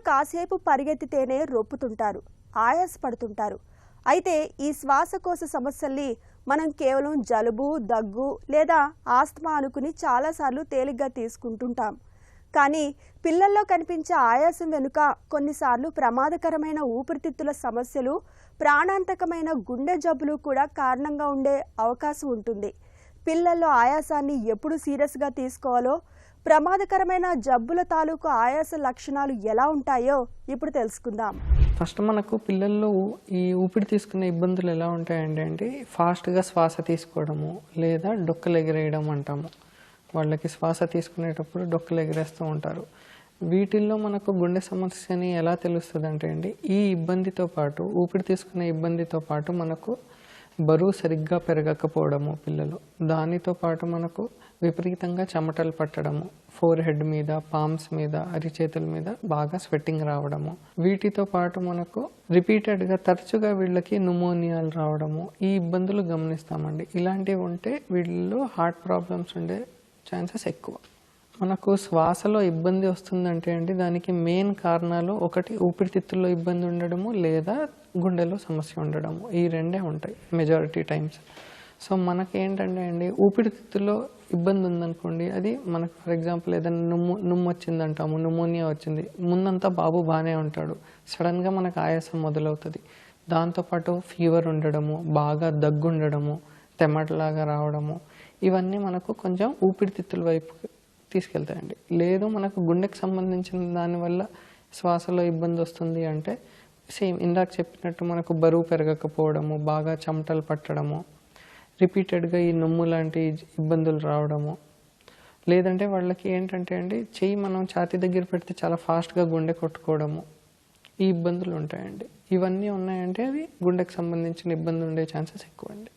కాసేపు పరిగెత్తితేనే రొప్పుతుంటారు, ఆయాసపడుతుంటారు. అయితే ఈ శ్వాసకోశ సమస్యల్ని మనం కేవలం జలుబు, దగ్గు లేదా ఆస్తమా అనుకుని చాలాసార్లు తేలిగ్గా తీసుకుంటుంటాం. కానీ పిల్లల్లో కనిపించే ఆయాసం వెనుక కొన్నిసార్లు ప్రమాదకరమైన ఊపిరితిత్తుల సమస్యలు, ప్రాణాంతకమైన గుండె జబ్బులు కూడా కారణంగా ఉండే అవకాశం ఉంటుంది. పిల్లల్లో ఆయాసాన్ని ఎప్పుడు సీరియస్గా తీసుకోవాలో, ప్రమాదకరమైన జబ్బుల తాలూకు ఆయాస లక్షణాలు ఎలా ఉంటాయో ఇప్పుడు తెలుసుకుందాం. ఫస్ట్ మనకు పిల్లల్లో ఈ ఊపిరి తీసుకునే ఇబ్బందులు ఎలా ఉంటాయంటే ఫాస్ట్గా శ్వాస తీసుకోవడము లేదా డొక్కలు ఎగిరేయడం అంటాము. వాళ్ళకి శ్వాస తీసుకునేటప్పుడు డొక్కలు ఎగిరేస్తూ ఉంటారు. వీటిల్లో మనకు గుండె సమస్యని ఎలా తెలుస్తుంది అంటే ఈ ఇబ్బందితో పాటు, ఊపిరి తీసుకునే ఇబ్బందితో పాటు మనకు బరువు సరిగ్గా పెరగకపోవడము పిల్లలు, దానితో పాటు మనకు విపరీతంగా చెమటలు పట్టడము, ఫోర్ హెడ్ మీద, పామ్స్ మీద, అరిచేతుల మీద బాగా స్వెట్టింగ్ రావడము, వీటితో పాటు మనకు రిపీటెడ్గా తరచుగా వీళ్ళకి న్యూమోనియాలు రావడము, ఈ ఇబ్బందులు గమనిస్తామండి. ఇలాంటివి ఉంటే వీళ్ళలో హార్ట్ ప్రాబ్లమ్స్ ఉండే ఛాన్సెస్ ఎక్కువ. మనకు శ్వాసలో ఇబ్బంది వస్తుందంటే దానికి మెయిన్ కారణాలు ఒకటి ఊపిరితిత్తుల్లో ఇబ్బంది ఉండడము లేదా గుండెలో సమస్య ఉండడము, ఈ రెండే ఉంటాయి మెజారిటీ టైమ్స్. సో మనకేంటంటే ఊపిరితిత్తుల్లో ఇబ్బంది ఉందనుకోండి, అది మనకు ఫర్ ఎగ్జాంపుల్ ఏదైనా నుమ్ము వచ్చిందంటాము, న్యూమోనియా వచ్చింది, ముందంతా బాబు బాగానే ఉంటాడు, సడన్గా మనకు ఆయాసం మొదలవుతుంది. దాంతోపాటు ఫీవర్ ఉండడము, బాగా దగ్గు ఉండడము, తెమ్మటలాగా రావడము, ఇవన్నీ మనకు కొంచెం ఊపిరితిత్తుల వైపు తీసుకెళ్తాయండి. లేదు మనకు గుండెకి సంబంధించిన దానివల్ల శ్వాసలో ఇబ్బంది వస్తుంది అంటే సేమ్ ఇందాక చెప్పినట్టు మనకు బరువు పెరగకపోవడము, బాగా చెమటలు పట్టడము, రిపీటెడ్గా ఈ నొమ్ము లాంటి ఇబ్బందులు రావడము, లేదంటే వాళ్ళకి ఏంటంటే చెయ్యి మనం ఛాతీ దగ్గర పెడితే చాలా ఫాస్ట్గా గుండె కొట్టుకోవడము, ఈ ఇబ్బందులు ఉంటాయండి. ఇవన్నీ ఉన్నాయంటే అవి గుండెకి సంబంధించిన ఇబ్బంది ఉండే ఛాన్సెస్ ఎక్కువ అండి.